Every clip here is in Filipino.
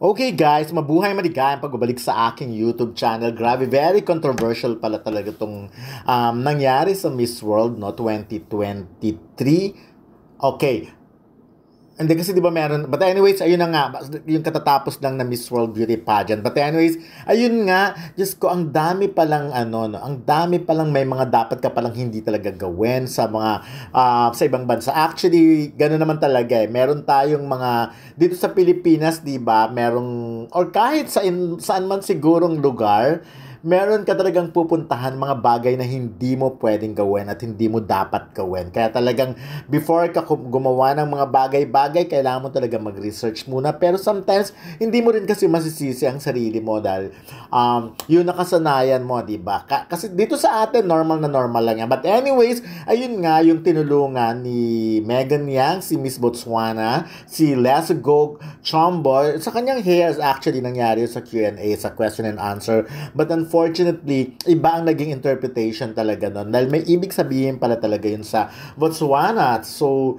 Okay guys, mabuhay maligayang pagbabalik sa aking YouTube channel. Grabe, very controversial pala talaga itong nangyari sa Miss World no 2023. Okay, hindi kasi 'di ba meron, but anyways, ayun na nga, yung katatapos lang na Miss World Beauty Pageant. But anyways, ayun nga, just ko ang dami palang ano no, ang dami palang may mga dapat ka palang hindi talaga gawin sa mga sa ibang bansa. Actually, gano'n naman talaga eh. Meron tayong mga dito sa Pilipinas, 'di ba? Merong or kahit saan man sigurong lugar, meron ka talagang pupuntahan mga bagay na hindi mo pwedeng gawin at hindi mo dapat gawin. Kaya talagang before ka gumawa ng mga bagay-bagay, kailangan mo talaga mag-research muna. Pero sometimes, hindi mo rin kasi masisisi ang sarili mo dahil yun nakasanayan mo, di ba? Kasi dito sa atin, normal na normal lang yan. But anyways, ayun nga yung tinulungan ni Megan Yang, si Miss Botswana, si Lesgo Chomboy. Sa kanyang hairs actually nangyari sa Q&A, sa question and answer. But unfortunately, iba ang naging interpretation talaga nun. Dahil may ibig sabihin pala talaga yun sa Botswana. So,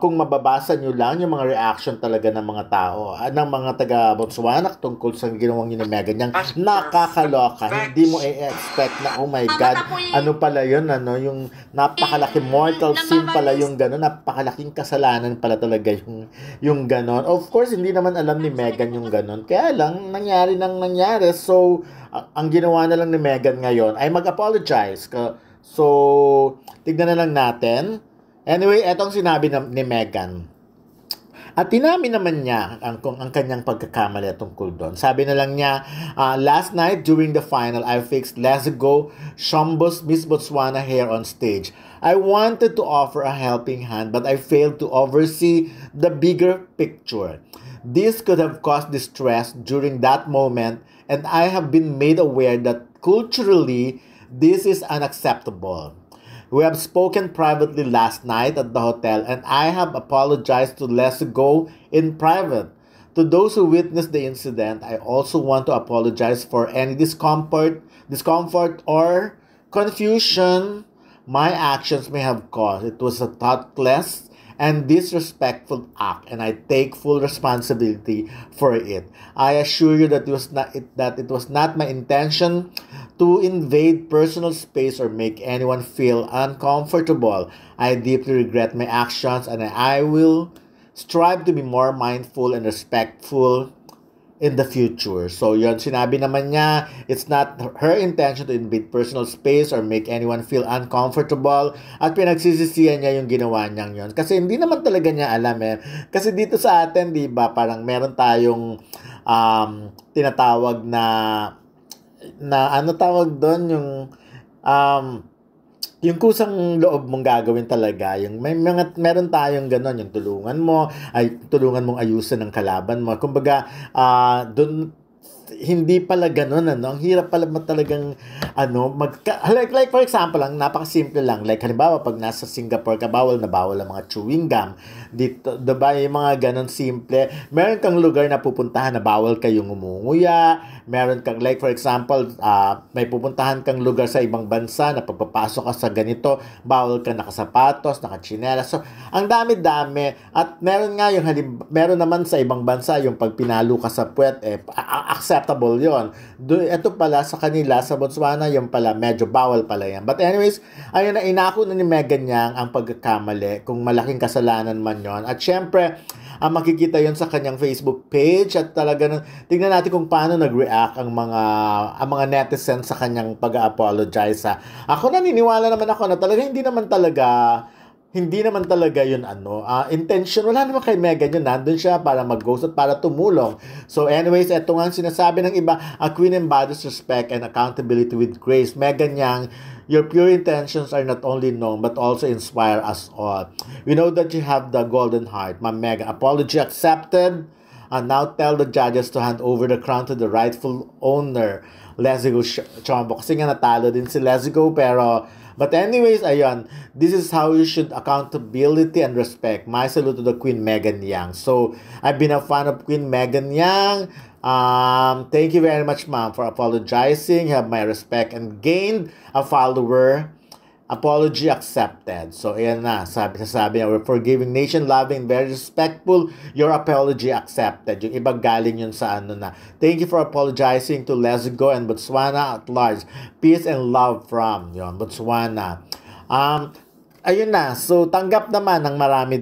kung mababasa nyo lang yung mga reaction talaga ng mga tao, ng mga taga Botswana tungkol sa ginawang yun ni Megan Yang, nakakaloka. Hindi mo i-expect na, oh my God, ano pala yun, ano, yung napakalaki mortal sin pala yung gano'n, napakalaking kasalanan pala talaga yung gano'n. Of course, hindi naman alam ni Megan yung gano'n. Kaya lang, nangyari nang nangyari. So, ang ginawa na lang ni Megan ngayon ay mag-apologize. So, tignan na lang natin. Anyway, etong sinabi ni Megan. At tinamin naman niya ang kanyang pagkakamali tungkol doon. Sabi na lang niya, last night during the final, I fixed Lesgo Shombo's Miss Botswana hair on stage. I wanted to offer a helping hand, but I failed to oversee the bigger picture. This could have caused distress during that moment, and I have been made aware that culturally, this is unacceptable. We have spoken privately last night at the hotel, and I have apologized to Lesgo in private. To those who witnessed the incident, I also want to apologize for any discomfort or confusion my actions may have caused. It was a thoughtless and disrespectful act, and I take full responsibility for it. I assure you that it was not my intention to invade personal space or make anyone feel uncomfortable. I deeply regret my actions, and I will strive to be more mindful and respectful in the future. So, yun, sinabi naman niya, it's not her intention to invade personal space or make anyone feel uncomfortable, at pinagsisisihan niya yung ginawa niyang yun. Kasi hindi naman talaga niya alam eh. Kasi dito sa atin, di ba, parang meron tayong tinatawag na ano tawag doon, yung kusang loob mong gagawin talaga, yung meron tayong gano'n, yung tulungan mong ayusin ng kalaban mo. Kumbaga, doon hindi pala gano'n, ano, ang hirap pala talagang ano, like for example lang, napakasimple lang, like halimbawa pag nasa Singapore ka, bawal na bawal ang mga chewing gum dito, diba, yung mga ganon simple. Meron kang lugar na pupuntahan na bawal kayong umunguya, meron kang, like for example, may pupuntahan kang lugar sa ibang bansa na pagpapasok ka sa ganito, bawal ka nakasapatos, nakatsinelas. So, ang dami-dami. At meron nga meron naman sa ibang bansa yung pag pinalo ka sa puwet, acceptable yon. Ito pala sa kanila, sa Botswana, yung pala, medyo bawal pala yan. But anyways, ayun na, inako na ni Megan Yang ang pagkakamali, kung malaking kasalanan man yon. At syempre, makikita yon sa kanyang Facebook page, at talaga tingnan natin kung paano nag-react ang mga netizens sa kanyang pag-apologize. Ako naniniwala naman ako na talaga hindi naman talaga yun intention. Wala naman kay Megan yun. Nandun siya para mag-ghost at para tumulong. So anyways, eto nga sinasabi ng iba, a queen embodies respect and accountability with grace. Megan Yang, your pure intentions are not only known but also inspire us all. We know that you have the golden heart. Ma'am Megan, apology accepted. And now tell the judges to hand over the crown to the rightful owner, Lesgo Chombo. Kasi nga natalo din si Lesgo, but anyways, ayun, this is how you should accountability and respect. My salute to the Queen Megan Yang. So, I've been a fan of Queen Megan Yang. Thank you very much, ma'am, for apologizing. You have my respect and gained a follower Apology accepted. So, ayan na. Sabi niya, we're forgiving, nation loving, very respectful. Your apology accepted. Yung iba galing yun sa ano na. Thank you for apologizing to Lesgo and Botswana at large. Peace and love from, yun, Botswana. Ayun na. So, tanggap naman ng marami